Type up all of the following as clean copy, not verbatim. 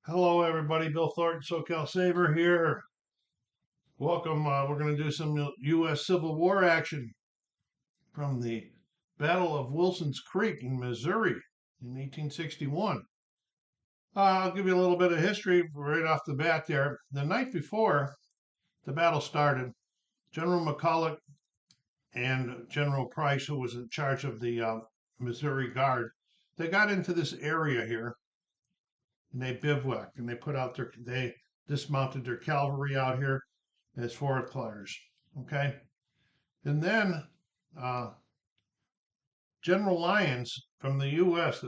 Hello, everybody. Bill Thornton, SoCal Saver here. Welcome. We're going to do some U.S. Civil War action from the Battle of Wilson's Creek in Missouri in 1861. I'll give you a little bit of history right off the bat there. The night before the battle started, General McCulloch and General Price, who was in charge of the Missouri Guard, they got into this area here and they bivouacked and they dismounted their cavalry out here as forest fires. Okay. And then uh, General Lyons from the U.S.,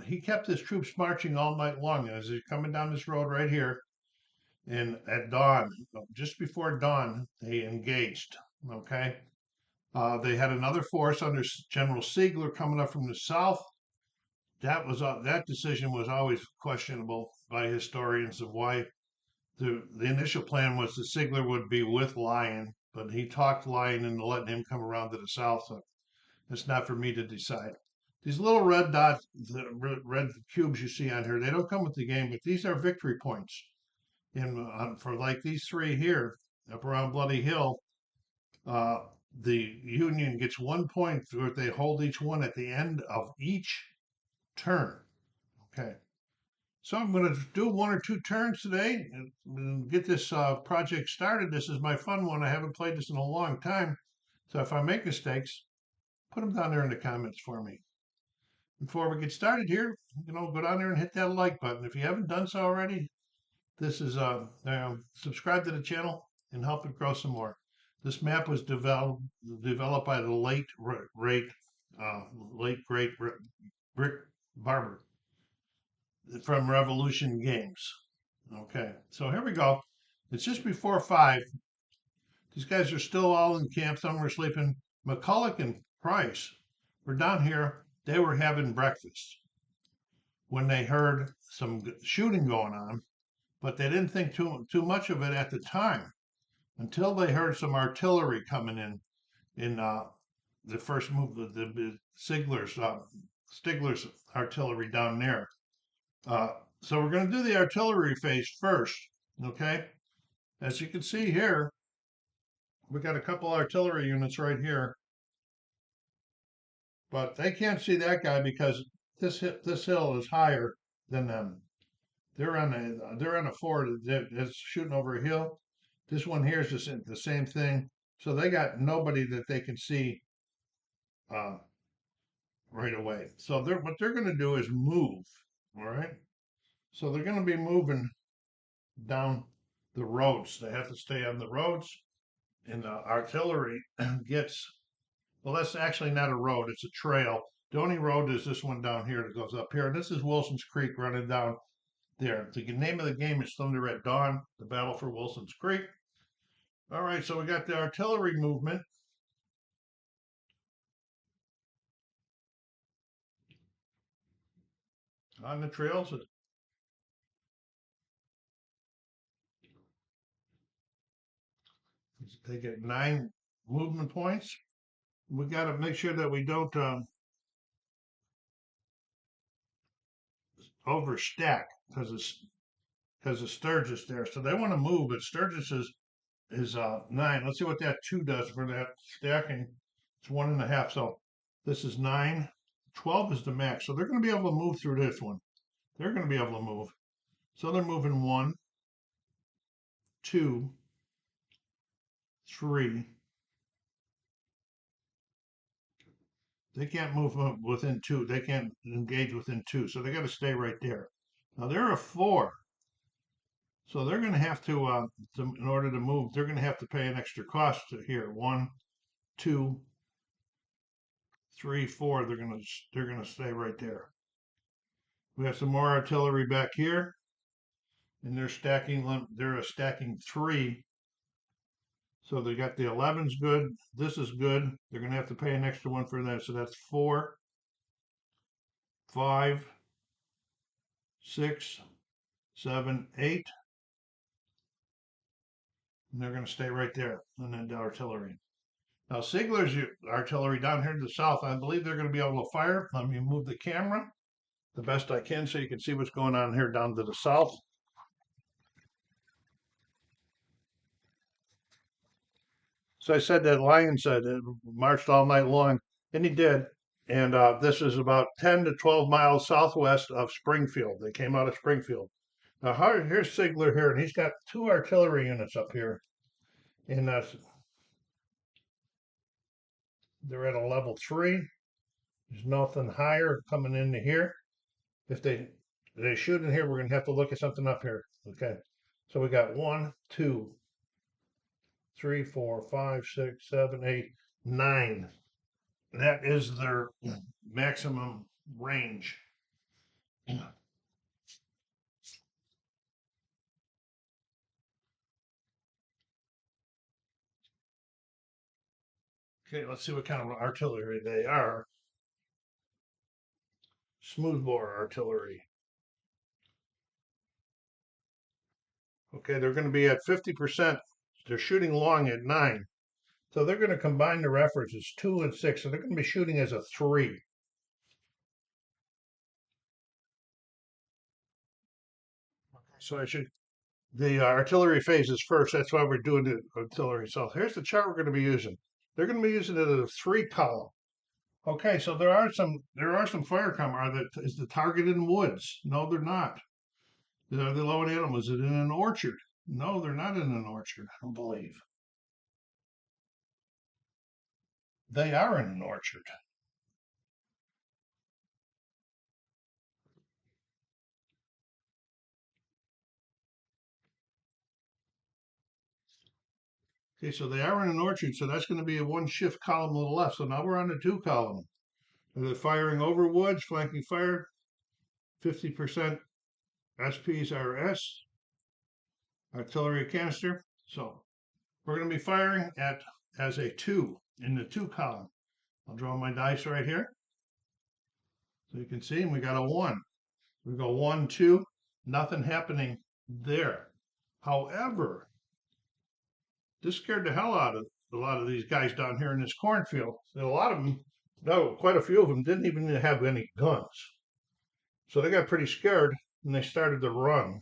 he kept his troops marching all night long. As they're coming down this road right here, and at dawn, just before dawn, they engaged. Okay. They had another force under General Sigler coming up from the south. That decision was always questionable by historians of why the initial plan was that Sigler would be with Lyon, but he talked Lyon into letting him come around to the south. So it's not for me to decide. These little red dots, the red cubes you see on here, they don't come with the game, but these are victory points. For like these three here, up around Bloody Hill, uh, the Union gets 1 point where they hold each one at the end of each turn. Okay. So I'm going to do one or two turns today and get this project started. This is my fun one. I haven't played this in a long time. So if I make mistakes, put them down there in the comments for me. Before we get started here, go down there and hit that like button. If you haven't done so already, this is subscribe to the channel and help it grow some more. This map was developed by the late great Rick Barber from Revolution Games. Okay, so here we go. It's just before 5. These guys are still all in camp. Some are sleeping. McCulloch and Price were down here. They were having breakfast when they heard some shooting going on, but they didn't think too much of it at the time until they heard some artillery coming in the first move of the Stigler's artillery down there. So we're going to do the artillery phase first, okay? As you can see here, we got a couple artillery units right here, but they can't see that guy because this hill is higher than them. They're on a fort that's shooting over a hill. This one here is just the same thing. So they got nobody that they can see uh, right away. So what they're going to do is move. All right. So they're going to be moving down the roads. They have to stay on the roads, and the artillery gets, well, that's actually not a road, it's a trail. The only road is this one down here that goes up here. And this is Wilson's Creek running down there. The name of the game is Thunder at Dawn, the battle for Wilson's Creek. All right, so we got the artillery movement. On the trails. They get 9 movement points. We got to make sure that we don't overstack because of Sturgis there. So they want to move, but Sturgis is 9. Let's see what that 2 does for that stacking. It's 1.5. So this is 9. 12 is the max. So they're going to be able to move through this one. They're going to be able to move. So they're moving 1, 2, 3. They can't move within 2. They can't engage within 2. So they got to stay right there. Now they're a 4. So they're going to have in order to move, they're going to have to pay an extra cost here. 1, 2, 3, 4. They're going to stay right there. We have some more artillery back here, and they're stacking. They're a stacking 3. So they got the 11's good. This is good. They're going to have to pay an extra one for that. So that's 4, 5, 6, 7, 8. And they're going to stay right there on that artillery. Now, Sigler's artillery down here to the south, I believe they're going to be able to fire. Let me move the camera. the best I can so you can see what's going on here down to the south. So I said that Lion said it marched all night long, and he did. And this is about 10 to 12 miles southwest of Springfield. They came out of Springfield. Now, here's Sigler here, and he's got 2 artillery units up here. And they're at a level 3. There's nothing higher coming into here. If they shoot in here, we're going to have to look at something up here. Okay. So we got 1, 2, 3, 4, 5, 6, 7, 8, 9. That is their maximum range. Okay, let's see what kind of artillery they are. Smoothbore artillery. Okay, they're going to be at 50%. They're shooting long at 9. So they're going to combine their efforts as 2 and 6. So they're going to be shooting as a 3. So the artillery phase is first. That's why we're doing the artillery. So here's the chart we're going to be using. They're going to be using it as a 3 column. Okay, so there are some fire cover. Is the target in woods? No, they're not. Are they low in animals? Is it in an orchard? No, they're not in an orchard, I don't believe. They are in an orchard. Okay, so they are in an orchard, so that's going to be a 1 shift column to the left. So now we're on the 2 column. They're firing over woods, flanking fire, 50% SPs RS, artillery canister. So we're going to be firing as a 2 in the 2 column. I'll draw my dice right here. So you can see, and we got a 1. We go 1, 2, nothing happening there. However, this scared the hell out of a lot of these guys down here in this cornfield. And a lot of them, no, quite a few of them didn't even have any guns. So they got pretty scared and they started to run.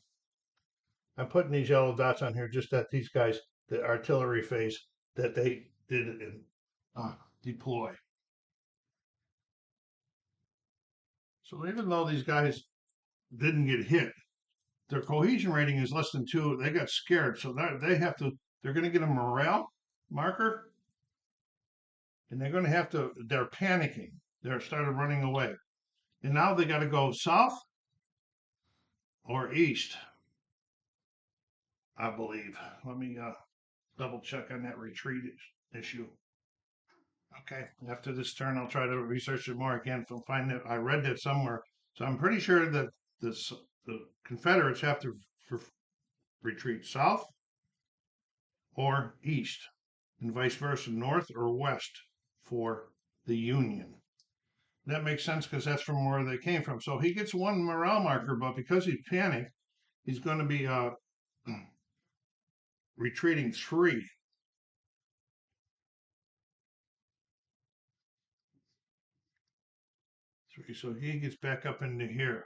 I'm putting these yellow dots on here just that these guys, the artillery phase, that they did deploy. So even though these guys didn't get hit, their cohesion rating is less than 2. They got scared, so they're going to get a morale marker, and they're going to have to. They're panicking. They're started running away, and now they got to go south or east, I believe. Let me double check on that retreat issue. Okay, after this turn, I'll try to research it more again. I'll find it. I read that somewhere, so I'm pretty sure that the Confederates have to retreat south or east, and vice versa, north or west for the Union. That makes sense because that's from where they came from. So he gets 1 morale marker, but because he panicked, he's going to be retreating 3. So he gets back up into here.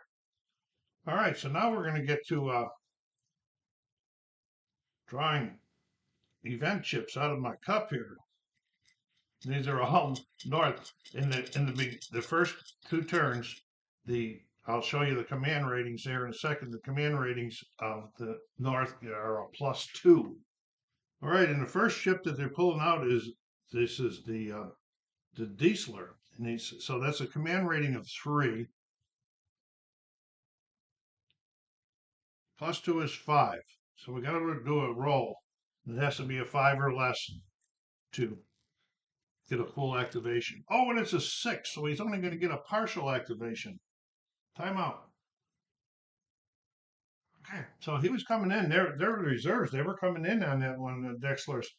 All right, so now we're going to get to drawing event chips out of my cup here. These are all north. In the first 2 turns, I'll show you the command ratings there in a second. The command ratings of the north are a +2. All right, and the first ship that they're pulling out is the Diesler, and so that's a command rating of 3. +2 is 5. So we got to do a roll. It has to be a 5 or less to get a full activation. Oh, and it's a 6, so he's only going to get a partial activation. Timeout. Okay, so he was coming in. They're reserves. They were coming in on that one, Dexler's.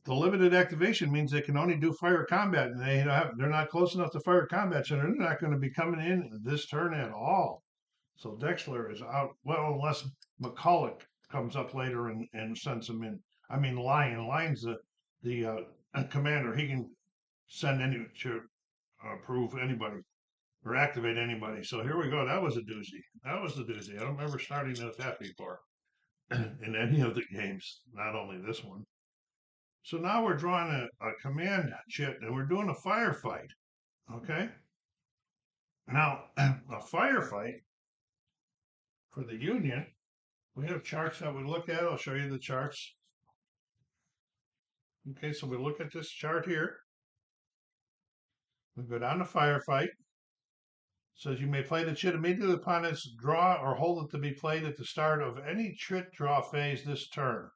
The limited activation means they can only do fire combat, and they're not close enough to fire combat, so they're not going to be coming in this turn at all. So Dexler is out. Well, unless McCulloch comes up later and sends them in. I mean, Lion's the commander. He can send any to approve anybody. or activate anybody. So here we go. That was a doozy. That was the doozy. I don't remember starting with that before in any of the games, not only this one. So now we're drawing a command chit and we're doing a firefight. Okay. Now, a firefight for the Union, we have charts that we look at. I'll show you the charts. Okay, so we look at this chart here. We go down to firefight. It says you may play the chit immediately upon its draw or hold it to be played at the start of any chit draw phase this turn.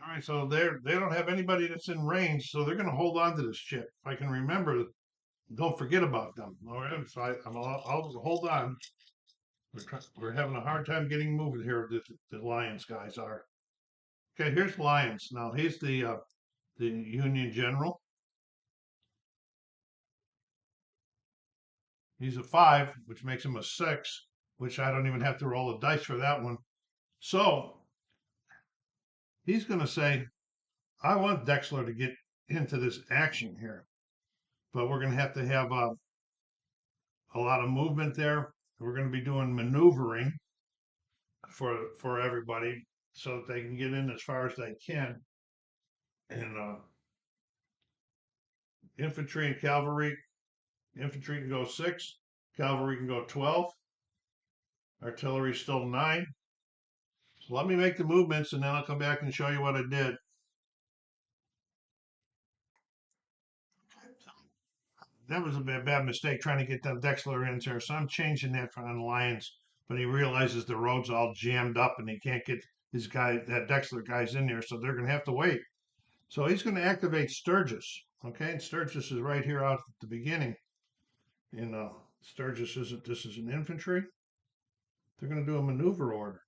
All right, so they don't have anybody that's in range, so they're going to hold on to this chit. If I can remember, don't forget about them. All right, so I'll hold on. We're having a hard time getting moving here. The Lions guys are. Okay, here's Lions. Now he's the Union General. He's a 5, which makes him a 6, which I don't even have to roll a dice for that one. So he's going to say, I want Dexler to get into this action here, but we're going to have a lot of movement there. We're going to be doing maneuvering for everybody so that they can get in as far as they can. And infantry and cavalry can go 6, cavalry can go 12, artillery still 9. So let me make the movements and then I'll come back and show you what I did. That was a bad mistake trying to get that Dexler in there. So I'm changing that for on Lions, but he realizes the road's all jammed up and he can't get that Dexler guy's in there, so they're gonna have to wait. So he's gonna activate Sturgis. Okay, and Sturgis is right here out at the beginning. And Sturgis this is an infantry. They're gonna do a maneuver order.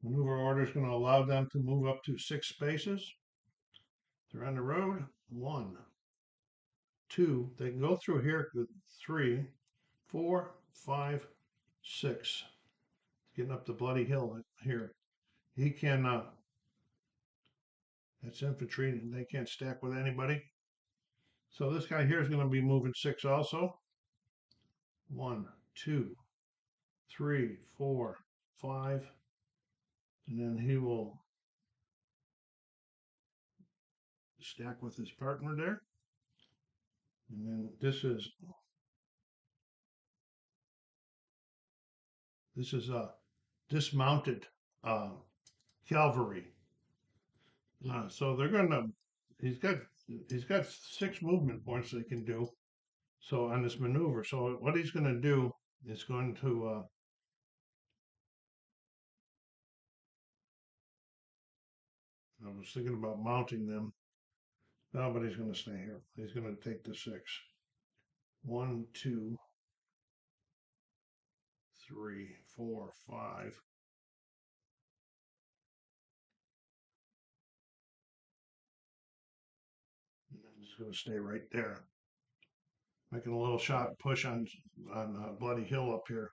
Maneuver order is gonna allow them to move up to 6 spaces. They're on the road. 1, 2. They can go through here. 3, 4, 5, 6. Getting up the bloody hill here. He can. That's infantry, and they can't stack with anybody. So this guy here is going to be moving 6 also. 1, 2, 3, 4, 5, and then he will stack with his partner there. And then this is a dismounted cavalry. So they're gonna. He's got 6 movement points they can do. So on this maneuver, so what he's going to do is going to. I was thinking about mounting them. No, but he's going to stay here. He's going to take the 6. 1, 2, 3, 4, 5. And then he's going to stay right there. Making a little shot push on Bloody Hill up here.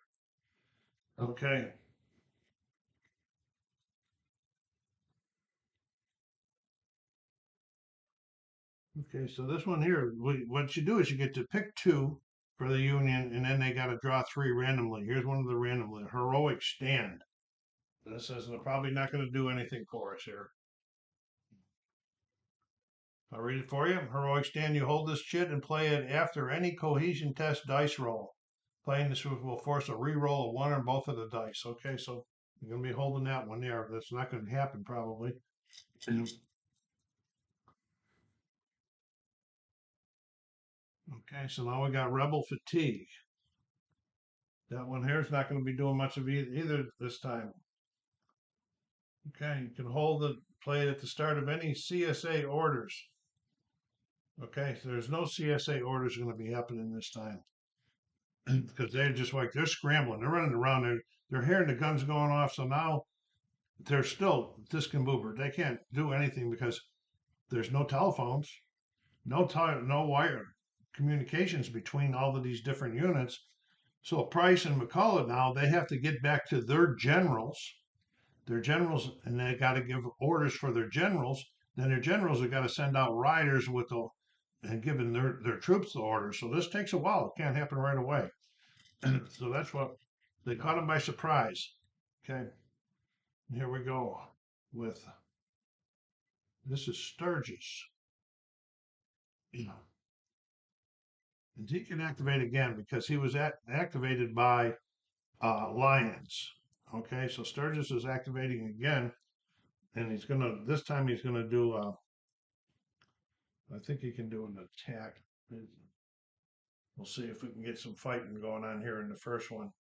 Okay. Okay, so this one here, what you do is you get to pick 2 for the Union, and then they got to draw 3 randomly. Here's one of the randomly. Heroic Stand. This is probably not going to do anything for us here. I'll read it for you. Heroic Stand, you hold this chit and play it after any cohesion test dice roll. Playing this will force a re-roll of 1 on both of the dice. Okay, so you're going to be holding that one there. That's not going to happen probably. Okay, so now we got Rebel Fatigue. That one here is not going to be doing much of either this time. Okay, you can hold it, play it at the start of any CSA orders. Okay, so there's no CSA orders going to be happening this time. Because they're just like, they're scrambling. They're running around. They're hearing the guns going off. So now they're still discombobulated. They can't do anything because there's no telephones, no wire communications between all of these different units. So Price and McCulloch now, they have to get back to their generals their generals, and they got to give orders for their generals. Then their generals have got to send out riders with the and giving their troops the orders. So this takes a while. It can't happen right away. So that's what they caught him by surprise. Okay, and here we go with this is Sturgis. And he can activate again because he was activated by Lions. Okay, so Sturgis is activating again, and he's gonna this time he's gonna do. I think he can do an attack. We'll see if we can get some fighting going on here in the first one.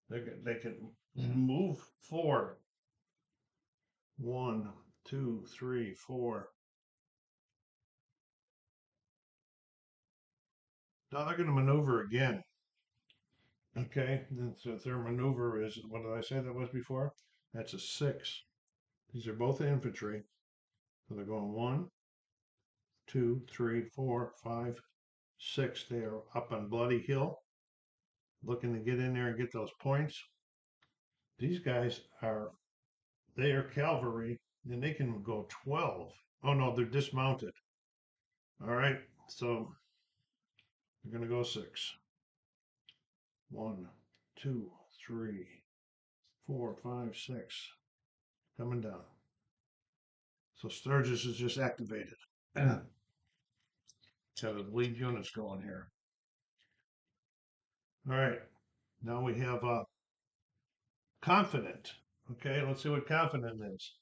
They can move forward. 1, 2, 3, 4. Now they're going to maneuver again. Okay, and so their maneuver is, what did I say that was before? That's a 6. These are both infantry. So they're going 1, 2, 3, 4, 5, 6. They are up on Bloody Hill, looking to get in there and get those points. These guys are, they are cavalry, and they can go 12. Oh no, they're dismounted. All right, so they're going to go 6. 1, 2, 3, 4, 5, 6. Coming down. So Sturgis is just activated. Have the lead units going here. All right. Now we have Confident. Okay, let's see what Confident is.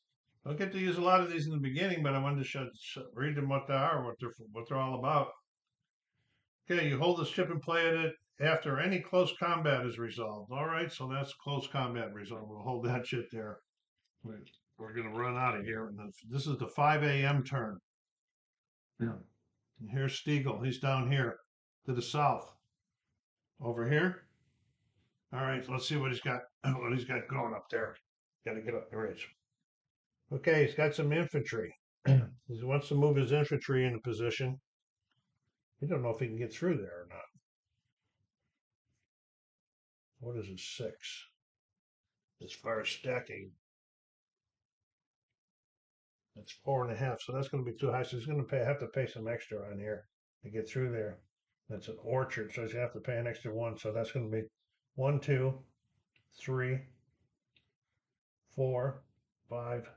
I don't get to use a lot of these in the beginning, but I wanted to read them what they are, what they're all about. Okay, you hold the ship and play it after any close combat is resolved. All right, so that's close combat resolved. We'll hold that shit there. We're going to run out of here. And this is the 5 a.m. turn. Yeah. And here's Stiegel. He's down here to the south. Over here. All right, let's see what he's got. What he's got going up there. Got to get up the ridge. Okay, he's got some infantry. He wants to move his infantry into position. We don't know if he can get through there or not. What is his 6? As far as stacking, that's 4.5. So that's going to be too high. So he's going to have to pay some extra on here to get through there. That's an orchard, so you have to pay an extra 1. So that's going to be 1, 2, 3, 4, 5,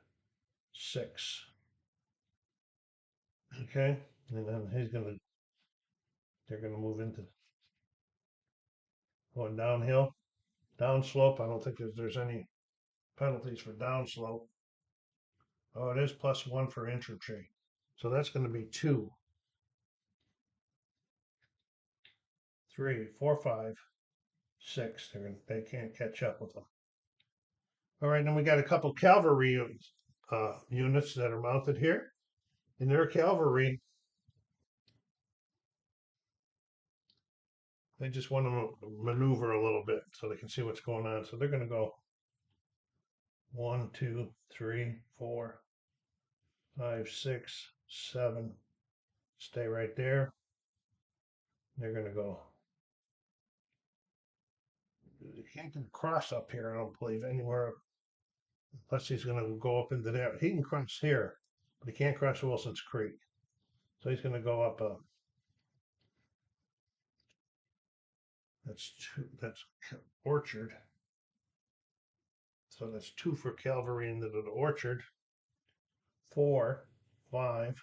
6. Okay, and then they're gonna move into going downhill, downslope. I don't think there's any penalties for downslope. Oh, it is +1 for infantry, so that's going to be 2, 3, 4, 5, 6. They can't catch up with them. All right, then we got a couple cavalry units that are mounted here, and their cavalry. They just want to maneuver a little bit so they can see what's going on. So they're going to go 1, 2, 3, 4, 5, 6, 7. Stay right there. They're going to go. They can't cross up here, I don't believe, anywhere. Unless he's going to go up into there. He can cross here, but he can't cross Wilson's Creek. So he's going to go up. That's Orchard. So that's 2 for cavalry into the Orchard. 4, 5.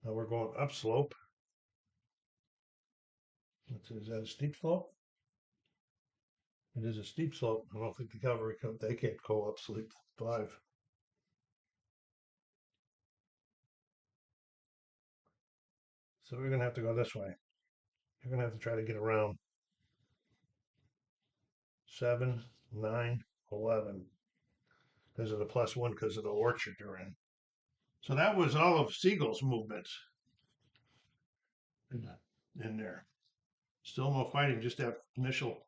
Now we're going upslope. Is that a steep slope? It is a steep slope. I don't think the cavalry they can't go up slope 5. So we're gonna have to go this way. You're gonna have to try to get around 7, 9, 11. Because of the +1, because of the orchard you're in. So that was all of Siegel's movements in there. Still no fighting, just that initial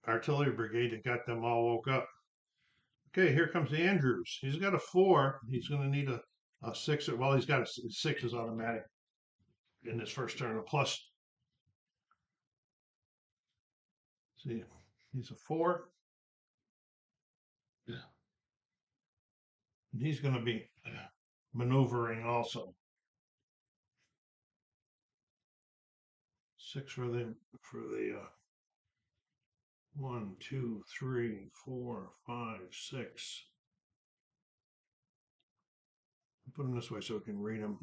artillery brigade that got them all woke up. Okay, here comes Andrews. He's got a 4. He's going to need a 6. Well, he's got a 6 is automatic in this first turn. A plus. See, he's a 4. And he's going to be maneuvering also. 6 for the 1, 2, 3, 4, 5, 6. Put them this way so we can read them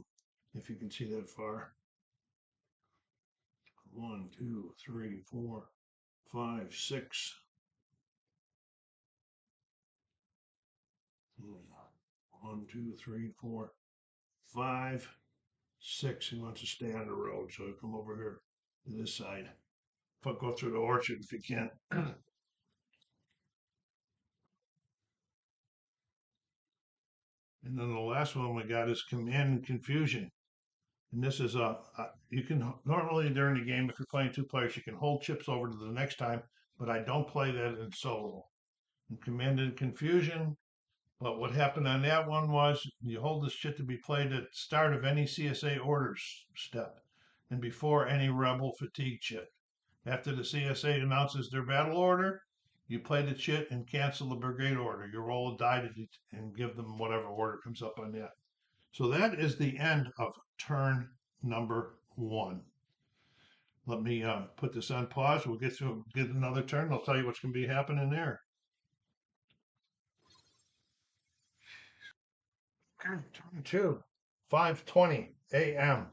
if you can see that far. 1, 2, 3, 4, 5, 6. 1, 2, 3, 4, 5, 6. He wants to stay on the road, so he'll come over here to this side. Go through the orchard if you can. And then the last one we got is Command and Confusion. And this is you can normally during the game, if you're playing 2 players, you can hold chips over to the next time, but I don't play that in solo. And Command and Confusion, but what happened on that one was you hold this chip to be played at the start of any CSA orders step and before any rebel fatigue chip. After the CSA announces their battle order, you play the chit and cancel the brigade order. You roll a die and give them whatever order comes up on that. So that is the end of turn number 1. Let me put this on pause. We'll get another turn. I'll tell you what's going to be happening there. Turn 2, 5:20 a.m.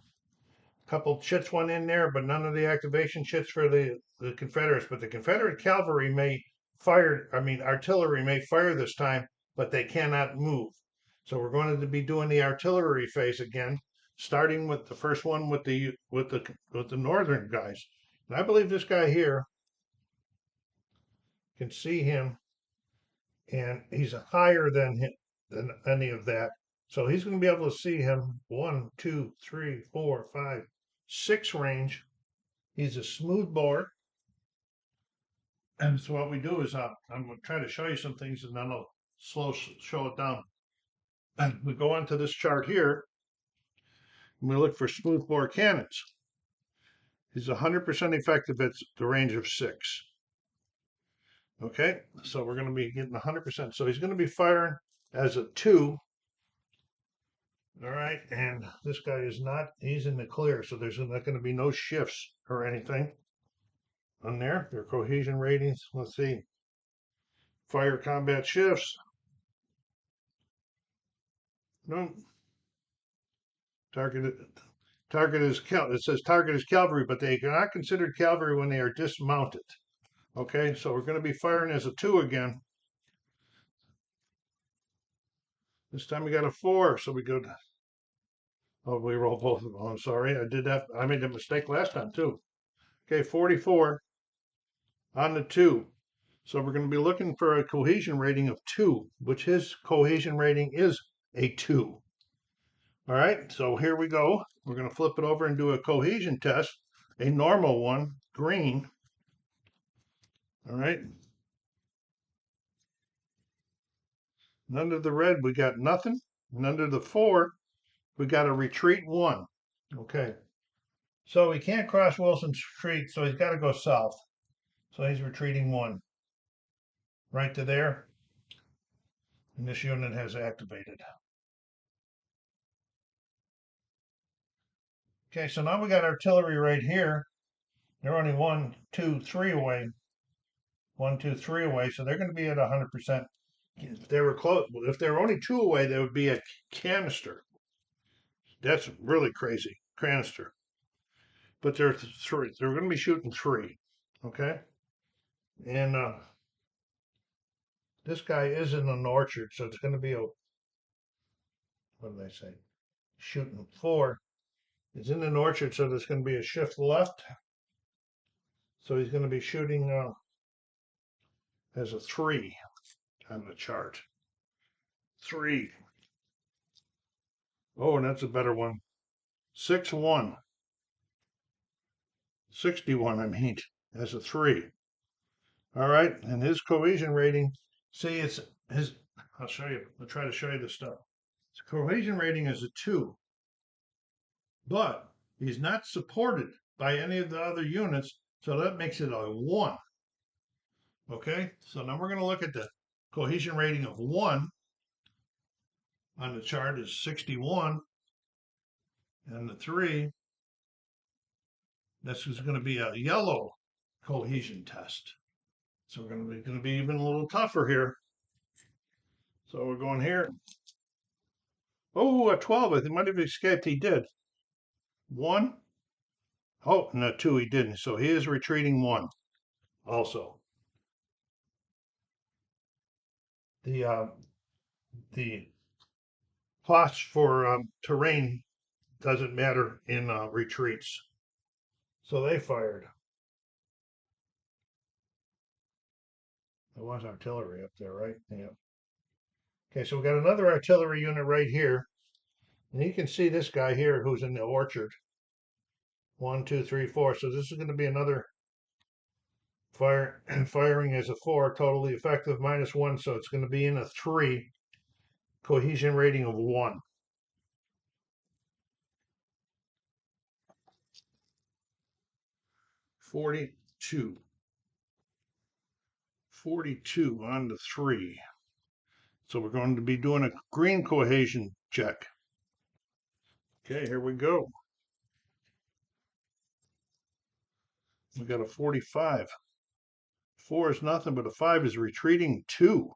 Couple chits went in there, but none of the activation chits for the Confederates. But the Confederate cavalry artillery may fire this time, but they cannot move. So we're going to be doing the artillery phase again, starting with the first one with the northern guys. And I believe this guy here can see him, and he's higher than any of that. So he's going to be able to see him 1, 2, 3, 4, 5, 6 range. He's a smooth bore. And so what we do is I'm going to try to show you some things and then I'll show it down. And we go onto this chart here and we look for smooth bore cannons. He's 100% effective at the range of 6. Okay, so we're going to be getting 100%. So he's going to be firing as a 2. All right, and this guy is not, he's in the clear, so there's not going to be no shifts or anything on there. Their cohesion ratings, let's see. Fire combat shifts. No. Target is it says target is cavalry, but they are not considered cavalry when they are dismounted. Okay, so we're going to be firing as a 2 again. This time we got a 4, so we go to, oh, we roll both of them. I'm sorry, I did that. I made a mistake last time too. Okay, 44 on the 2. So we're going to be looking for a cohesion rating of 2, which his cohesion rating is a 2. All right, so here we go. We're going to flip it over and do a cohesion test, a normal one, green. All right. And under the red, we got nothing. And under the 4, we got a retreat 1. Okay. So he can't cross Wilson's Creek, so he's got to go south. So he's retreating 1. Right to there. And this unit has activated. Okay, so now we got artillery right here. They're only 1, 2, 3 away. 1, 2, 3 away, so they're going to be at 100%. If they were close, if they were only 2 away, they would be a canister. That's really crazy, canister. But they're 3. They're going to be shooting 3. Okay, and this guy is in an orchard, so it's going to be a, what did I say? Shooting 4. It's in an orchard, so there's going to be a shift left. So he's going to be shooting as a 3 on the chart. 3. Oh, and that's a better one. 6-1. 61, I mean, as a 3. All right, and his cohesion rating, see, it's his, I'll show you, I'll try to show you this stuff. His cohesion rating is a 2, but he's not supported by any of the other units, so that makes it a 1. Okay, so now we're going to look at the cohesion rating of 1. on the chart is 61, and the 3, this is going to be a yellow cohesion test. So we're going to be even a little tougher here. So we're going here. Oh, a 12. I might have escaped. He did. 1. Oh, and a 2 he didn't. So he is retreating 1 also. The plots for terrain doesn't matter in retreats. So they fired. There was artillery up there, right? Yeah. Okay, so we got another artillery unit right here. And you can see this guy here who's in the orchard. 1, 2, 3, 4. So this is going to be another firing as a 4, totally effective, -1. So it's going to be in a 3, cohesion rating of 1. 42. 42 on the 3. So we're going to be doing a green cohesion check. Okay, here we go. We got a 45. 4 is nothing, but a 5 is retreating 2.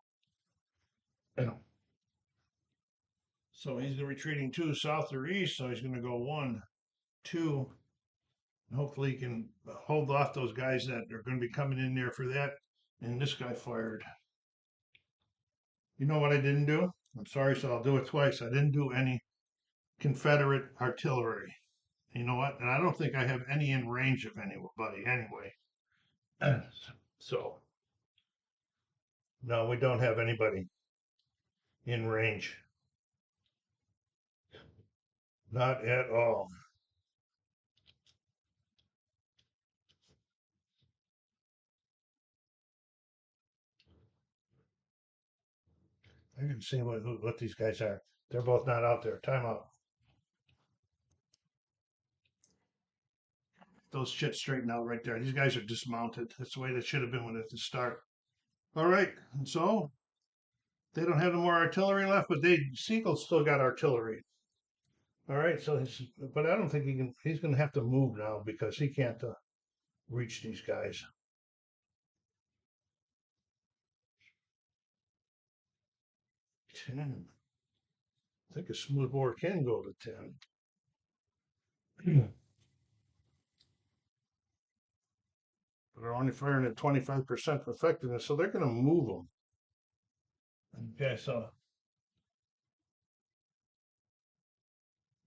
So he's retreating 2 south or east, so he's going to go 1, 2. And hopefully he can hold off those guys that are going to be coming in there for that. And this guy fired. You know what I didn't do? I'm sorry, so I'll do it twice. I didn't do any Confederate artillery. You know what? And I don't think I have any in range of anybody anyway. So, no, we don't have anybody in range. Not at all. I can see what these guys are. They're both not out there. Timeout. Those shit straighten out right there. These guys are dismounted. That's the way they should have been when at the start. All right, and so they don't have no more artillery left, but Siegel's still got artillery. All right, so but I don't think he can. He's going to have to move now because he can't reach these guys. 10. I think a smoothbore can go to 10. But they're only firing at 25% effectiveness, so they're going to move them. Okay, so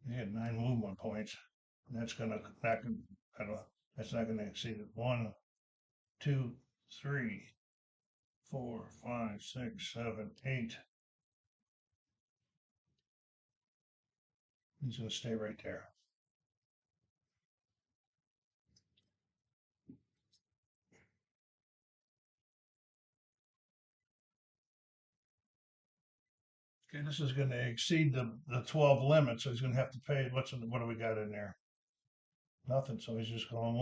they had 9 movement points. And that's going to that's not going to exceed it. 1, 2, 3, 4, 5, 6, 7, 8. He's going to stay right there. Okay, this is going to exceed the 12 limit, so he's going to have to pay. What do we got in there? Nothing. So he's just going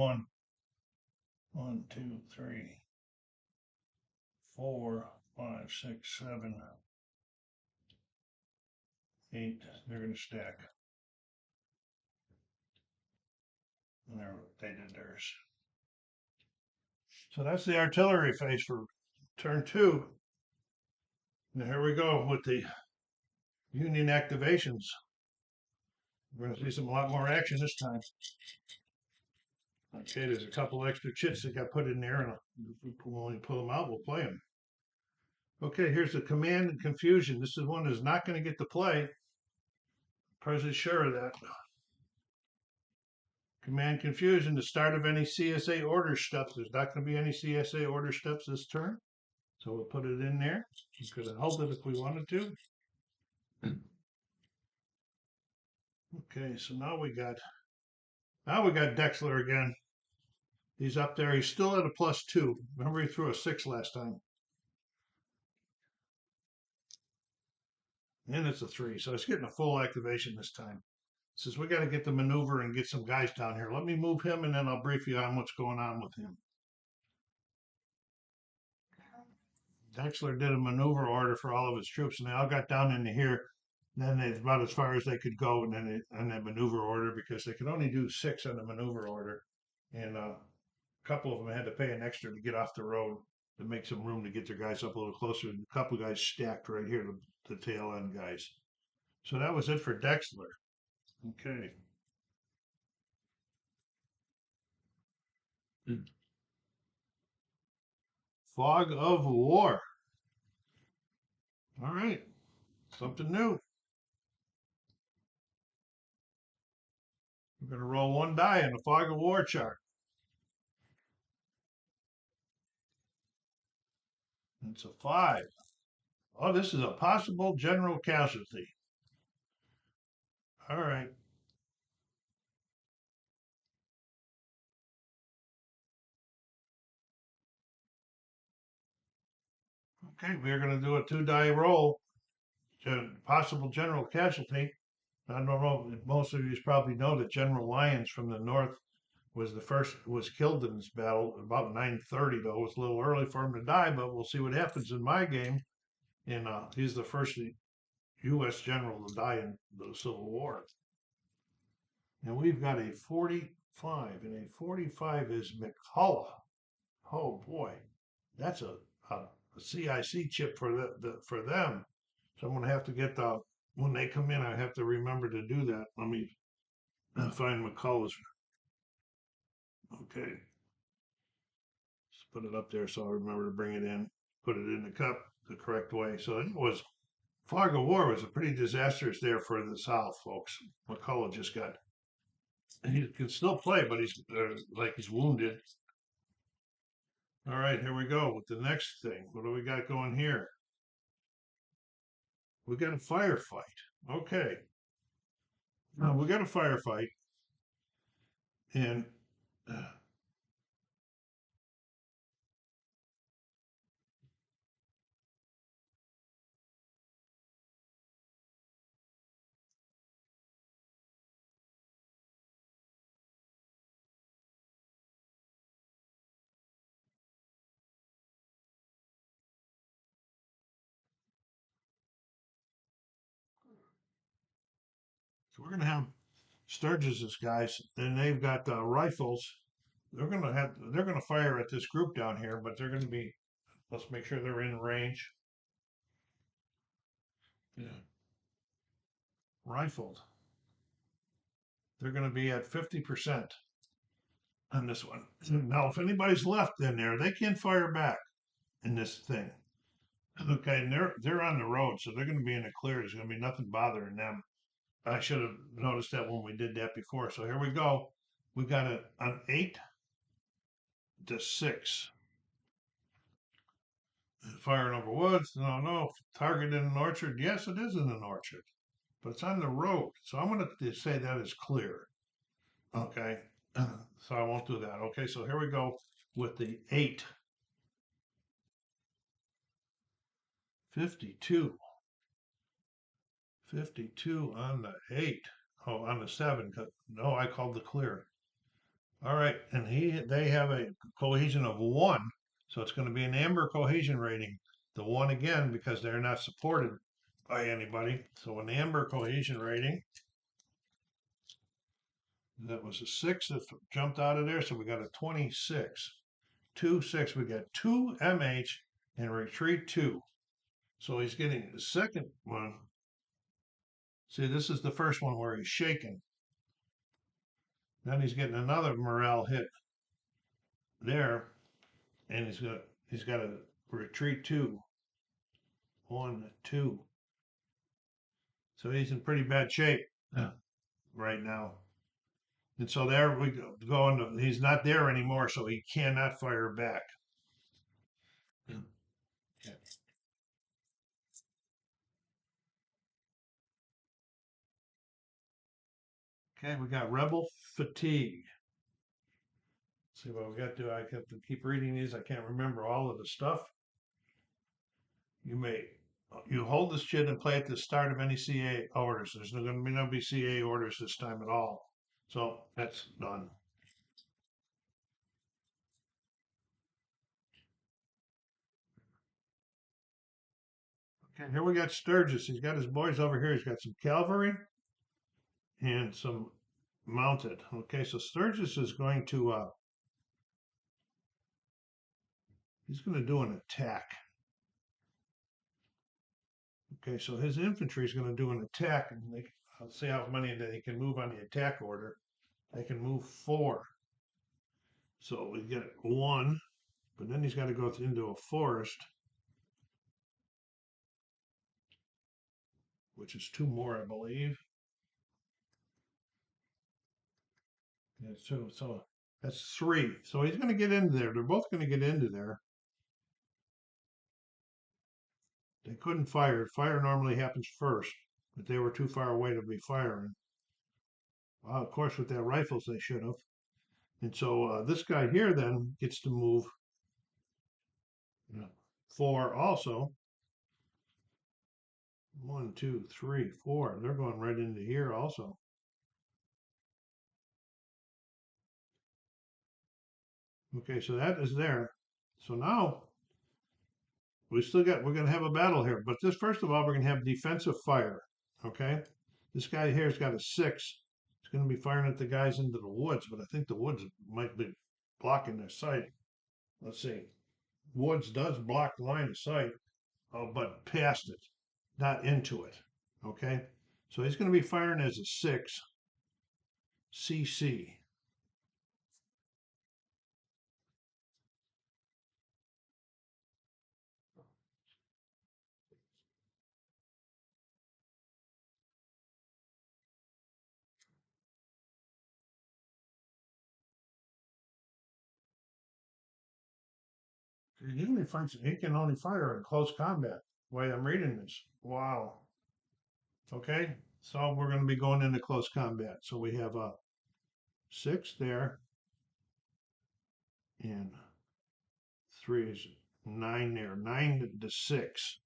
1, 2, 3, 4, 5, 6, 7, 8. They're going to stack. And they did theirs. So that's the artillery phase for turn 2. And here we go with the Union activations. We're going to see a lot more action this time. Okay, there's a couple extra chits that got put in there, and when we pull them out, we'll play them. Okay, here's the command and confusion. This is one that's not going to get to play. President's sure of that. Command confusion, the start of any CSA order steps. There's not going to be any CSA order steps this turn. So we'll put it in there. We could have held it if we wanted to. Okay, so now we got Dexler again. He's up there. He's still at a +2. Remember he threw a 6 last time. And it's a 3. So it's getting a full activation this time. Says we got to get the maneuver and get some guys down here. Let me move him and then I'll brief you on what's going on with him. Dexler did a maneuver order for all of his troops and they all got down into here. Then it's about as far as they could go, and then on that maneuver order, because they could only do 6 on the maneuver order, and a couple of them had to pay an extra to get off the road to make some room to get their guys up a little closer. And a couple of guys stacked right here, the tail end guys. So that was it for Dexler. Okay. Fog of War. All right, something new. We're going to roll one die in the Fog of War chart. It's a 5. Oh, this is a possible general casualty. All right. Okay, we're going to do a 2-die roll. Possible general casualty. I don't know if most of you probably know that General Lyons from the north was killed in this battle about 9:30. Though it was a little early for him to die, but we'll see what happens in my game. And he's the first U.S. general to die in the Civil War. And we've got a 45, and a 45 is McCullough. Oh boy, that's a CIC chip for for them. So I'm gonna have to get when they come in. I have to remember to do that. Let me find McCullough's. Okay, just put it up there so I remember to bring it in. Put it in the cup the correct way. So it was Fog of War was a pretty disastrous there for the South, folks. McCullough just got. He can still play, but he's like he's wounded. All right, here we go with the next thing. What do we got going here? We got a firefight. Okay. Now we got a firefight, and so we're gonna have Sturgis's guys, and they've got rifles. They're gonna fire at this group down here, but they're gonna be. Let's make sure they're in range. Yeah. Rifled. They're gonna be at 50% on this one. Now, if anybody's left in there, they can fire back in this thing. Okay, and they're on the road, so they're going to be in the clear. There's going to be nothing bothering them. I should have noticed that when we did that before. So here we go. We got an 8-6. Firing over woods. No. Target in an orchard. Yes, it is in an orchard, but it's on the road. So I'm going to say that is clear. Okay, so I won't do that. Okay, so here we go with the 8. 52. 52 on the 8. Oh, on the 7. No, I called the clear. All right, and they have a cohesion of 1, so it's going to be an amber cohesion rating. The 1 again because they're not supported by anybody. So an amber cohesion rating. That was a 6 that jumped out of there, so we got a 26. 2-6. We got 2 MH and retreat 2. So he's getting the second one. See, this is the first one where he's shaking. Then he's getting another morale hit there, and he's got a retreat 2. 1, 2. So he's in pretty bad shape right now. And so there we go. He's not there anymore, so he cannot fire back. Okay, we got rebel fatigue. Let's see what we got to do. I have to keep reading these. I can't remember all of the stuff. You hold this shit and play at the start of any CA orders. There's not going to be no CA orders this time at all. So that's done. Okay, here we got Sturgis. He's got his boys over here. He's got some cavalry and some mounted. Okay, so Sturgis is going to he's going to do an attack. Okay, so his infantry is going to do an attack, and I'll see how many that he can move on the attack order. They can move 4. So we get 1, but then he's got to go into a forest, which is 2 more, I believe. Yeah, so that's 3. So he's going to get into there. They're both going to get into there. They couldn't fire. Fire normally happens first, but they were too far away to be firing. Well, of course, with their rifles, they should have. And so this guy here then gets to move 4 also. 1, 2, 3, 4. They're going right into here also. Okay, so that is there. So now we're going to have a battle here. But this, first of all, we're going to have defensive fire. Okay, this guy here's got a 6. He's going to be firing at the guys into the woods, but I think the woods might be blocking their sight. Let's see. Woods does block line of sight, but past it, not into it. Okay, so he's going to be firing as a 6 CC. He can only fire in close combat. The way I'm reading this. Wow. Okay, so we're going to be going into close combat. So we have a 6 there, and 3 is 9 there. 9 to 6.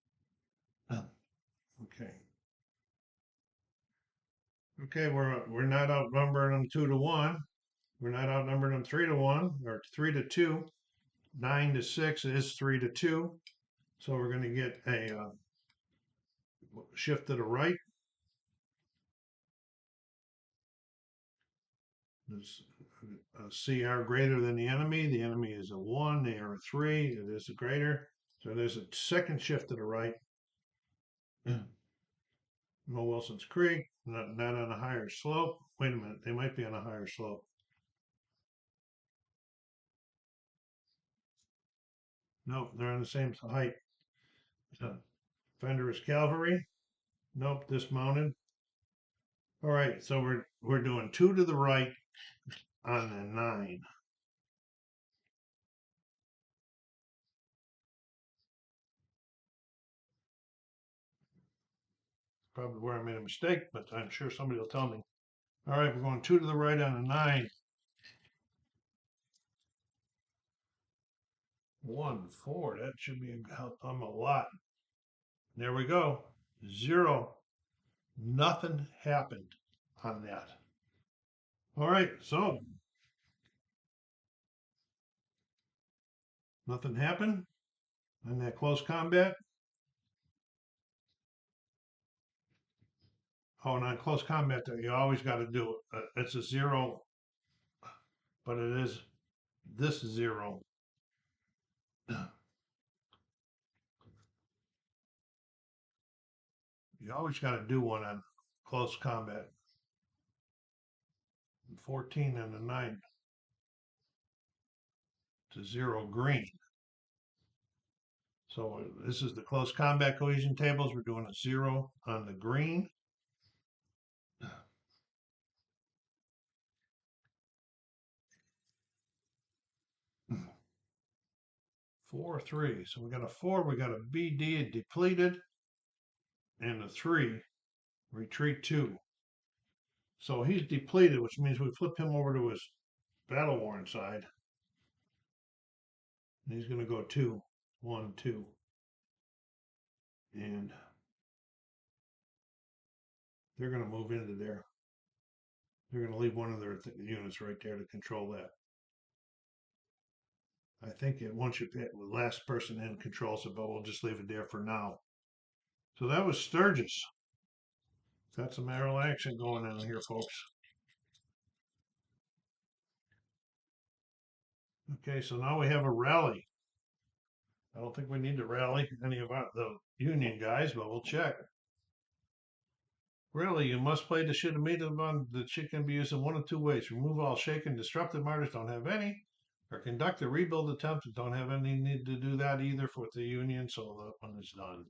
Okay. Okay, we're not outnumbering them 2 to 1. We're not outnumbering them 3 to 1 or 3 to 2. 9 to 6 is 3 to 2. So we're going to get a shift to the right. There's a CR greater than the enemy. The enemy is a 1, they are a 3. It is a greater. So there's a second shift to the right. Mo Wilson's Creek, not on a higher slope. Wait a minute, they might be on a higher slope. Nope, they're on the same height. Fender's Cavalry. Nope, dismounted. All right, so we're doing 2 to the right on the 9. Probably where I made a mistake, but I'm sure somebody will tell me. All right, we're going 2 to the right on the 9. 1, 4. That should be a lot. There we go. 0. Nothing happened on that. All right, so nothing happened on that close combat. Oh, and on close combat, you always got to do it. It's a 0, but it is this 0. You always got to do one on close combat. 14 and a 9 to 0 green. So this is the close combat cohesion tables. We're doing a 0 on the green. 4, 3. So we got a 4, we got a BD depleted, and a 3, retreat 2. So he's depleted, which means we flip him over to his battle worn side. And he's going to go 2, 1, 2. And they're going to move into there. They're going to leave one of their units right there to control that. I think once you pick the last person in controls it, but we'll just leave it there for now. So that was Sturgis. Got some aerial action going on here, folks. Okay, so now we have a rally. I don't think we need to rally any of the Union guys, but we'll check. Really, you must play the shit immediately on the shit can be used in one of two ways. Remove all shaken, disrupted martyrs, don't have any, or conduct a rebuild attempt that don't have any need to do that either for the Union, so that one is done.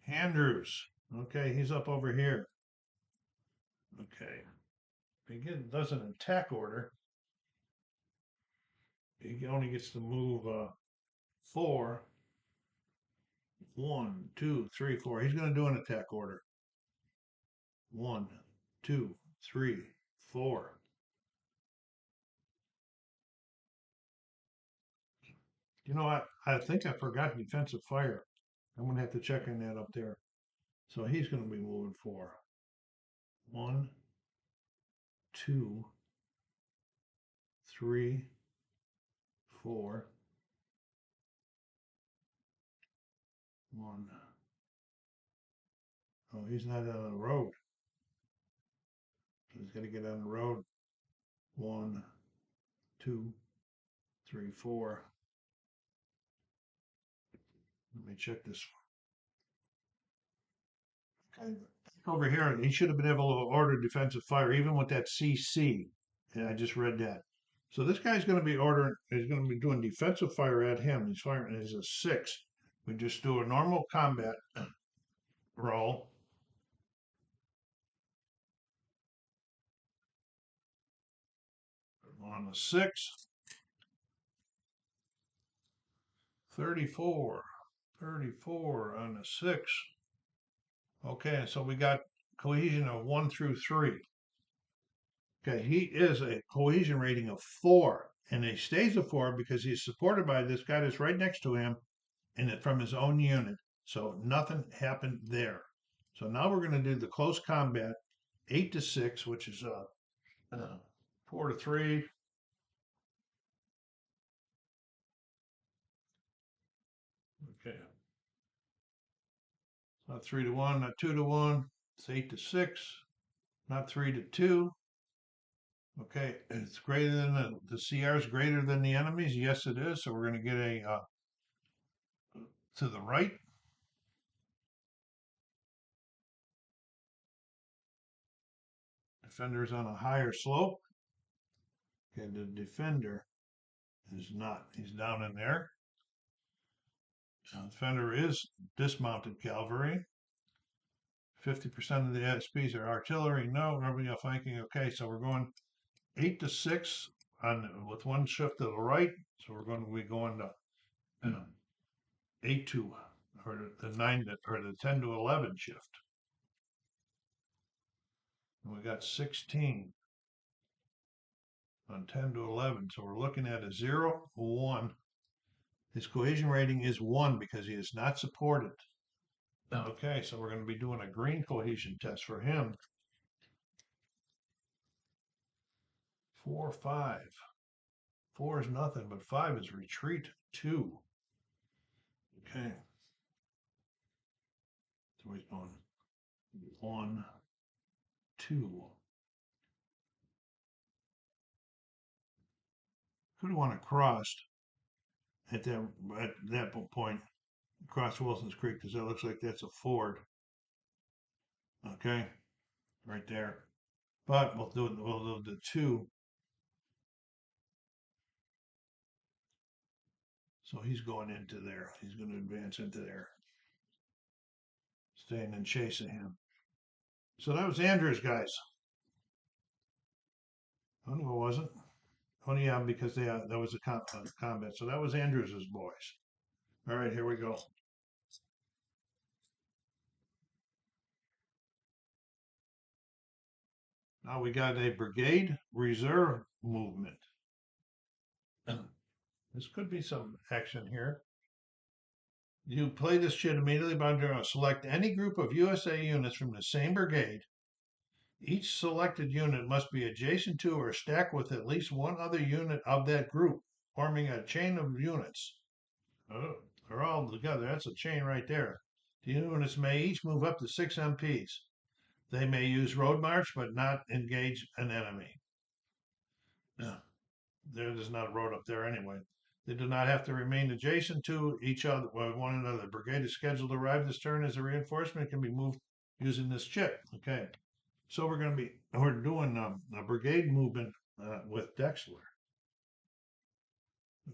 Andrews. Okay, he's up over here. Okay. He does an attack order. He only gets to move 4. 1, 2, 3, 4. He's going to do an attack order. 1, 2, 3, 4. You know what? I think I forgot defensive fire. I'm going to have to check on that up there. So he's going to be moving 4. 1, 2, 3, 4. 1. Oh, he's not on the road. He's got to get on the road. 1, 2, 3, 4. Let me check this. Okay. Over here, he should have been able to order defensive fire, even with that CC. And I just read that. So this guy's going to be ordering, he's going to be doing defensive fire at him. He's firing, he's a 6. We just do a normal combat roll. On the 6. 34. 34 on the 6. Okay, so we got cohesion of 1 through 3. Okay, he is a cohesion rating of 4, and he stays a 4 because he's supported by this guy that's right next to him, and it from his own unit. So nothing happened there. So now we're going to do the close combat, 8 to 6, which is 4 to 3. Okay. Not 3 to 1, not 2 to 1. It's 8 to 6, not 3 to 2. Okay, it's greater than the CR is greater than the enemies. Yes, it is. So we're going to get a to the right. Defender's on a higher slope. Okay, the defender is not. He's down in there. Defender is dismounted cavalry. 50% of the SPs are artillery. No, everybody flanking. Okay, so we're going 8 to 6 on with one shift to the right. So we're going to be going to 8 to or the 9 to, or the 10 to 11 shift. And we got 16 on 10 to 11. So we're looking at a 0, 1. His cohesion rating is 1 because he is not supported. Okay, so we're going to be doing a green cohesion test for him. 4, 5. 4 is nothing, but 5 is retreat 2. Okay. So he's going 1, 2. Could have want to cross at that point, across Wilson's Creek, because that looks like that's a ford. Okay, right there. But we'll do the 2. So he's going into there. He's going to advance into there. Staying and chasing him. So that was Andrews, guys. Oh, no, it wasn't. Oh, yeah, because that was a combat. So that was Andrews's boys. All right, here we go. Now we got a brigade reserve movement. This could be some action here. You play this shit immediately by select any group of USA units from the same brigade Each selected unit must be adjacent to or stacked with at least one other unit of that group, forming a chain of units. Oh, they're all together. That's a chain right there. The units may each move up to 6 MPs. They may use road march, but not engage an enemy. Yeah, there's not a road up there anyway. They do not have to remain adjacent to each other, one another. The brigade is scheduled to arrive this turn as a reinforcement can be moved using this chip. Okay, so we're doing a brigade movement with Dexler.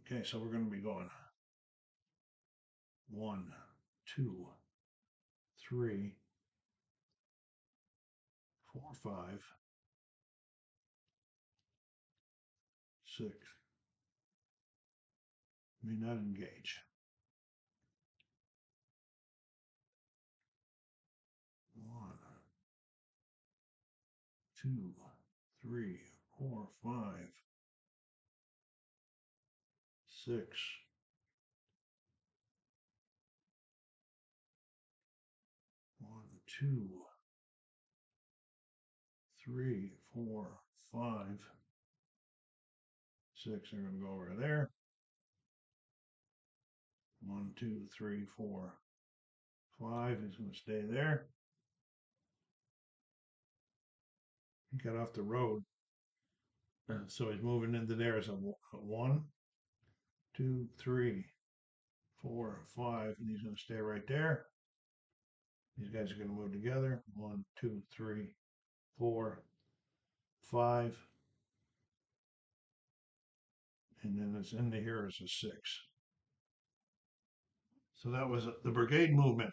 Okay, so we're going to be going 1, 2, 3, 4, 5, 6. May not engage. 1, 2, 3, 4, 5, 6. 1, 2, 3, 4, 5, 6. They're going to go over there. 1, 2, 3, 4, 5 is going to stay there. He got off the road. So he's moving into there as a 1, 2, 3, 4, 5, and he's going to stay right there. These guys are going to move together. 1, 2, 3, 4, 5. And then it's into here as a 6. So that was the brigade movement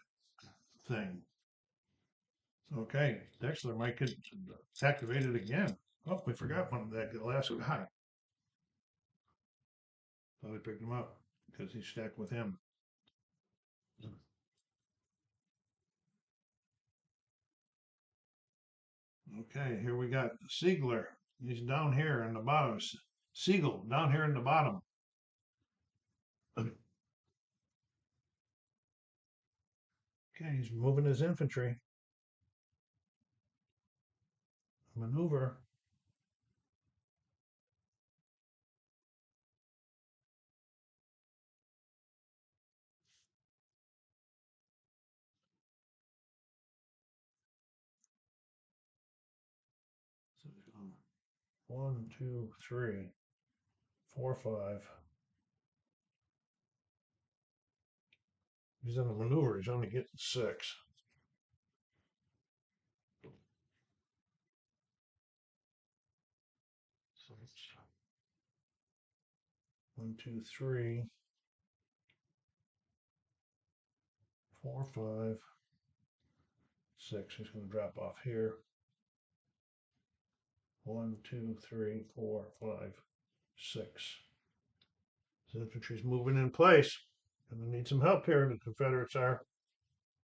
thing. Okay, Dexler might get activated again. Oh, we forgot one of that last guy. So we picked him up because he's stacked with him. Okay, here we got Siegler. He's down here in the bottom. Siegel down here in the bottom. Okay, he's moving his infantry. Maneuver. So 1, 2, 3, 4, 5. He's in a maneuver. He's only getting 6. So it's 1, 2, 3, 4, 5, 6. He's going to drop off here. 1, 2, 3, 4, 5, 6. So infantry's moving in place. Gonna need some help here. The Confederates are.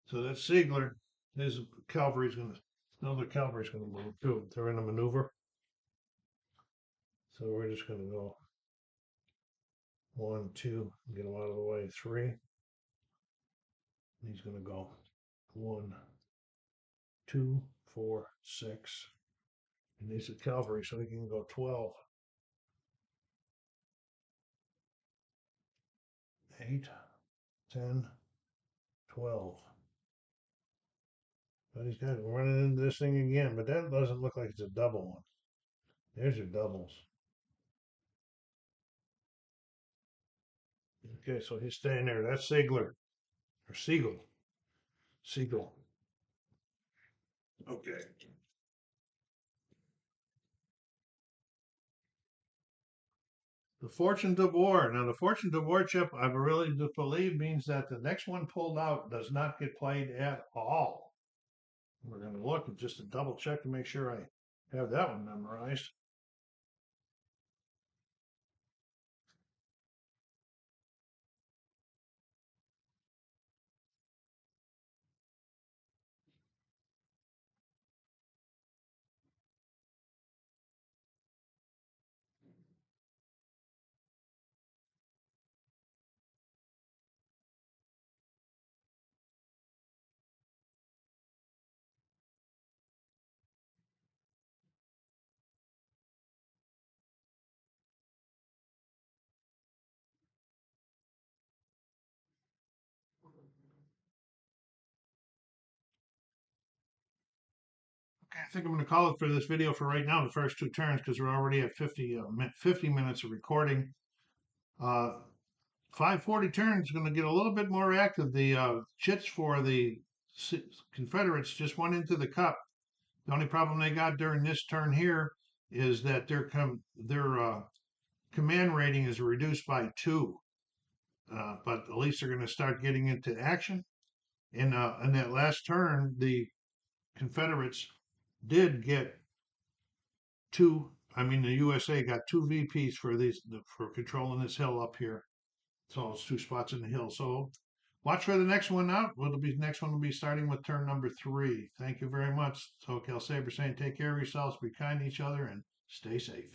So that's Siegler. His cavalry's gonna. Another cavalry's gonna move too. They're in a maneuver. So we're just gonna go 1, 2, get them out of the way. 3. He's gonna go 1, 2, 4, 6. And these are cavalry, so he can go 12. 8, 10, 12. But he's got running into this thing again, but that doesn't look like it's a double one. There's your doubles. Okay, so he's staying there. That's Siegler. Or Siegel. Siegel. Okay. The Fortunes of War. Now, the Fortunes of War chip, I really do believe, means that the next one pulled out does not get played at all. We're going to look just to double check to make sure I have that one memorized. think I'm going to call it for this video for right now, the first two turns, because we're already at 50 minutes of recording. 540 turn is going to get a little bit more active. The chits for the Confederates just went into the cup. The only problem they got during this turn here is that their command rating is reduced by 2. But at least they're going to start getting into action. In that last turn, the Confederates did get the USA got 2 VPs for controlling this hill up here. So it's 2 spots in the hill. So watch for the next one out. Next one will be starting with turn number 3. Thank you very much. SoCal Saber saying take care of yourselves, be kind to each other, and stay safe.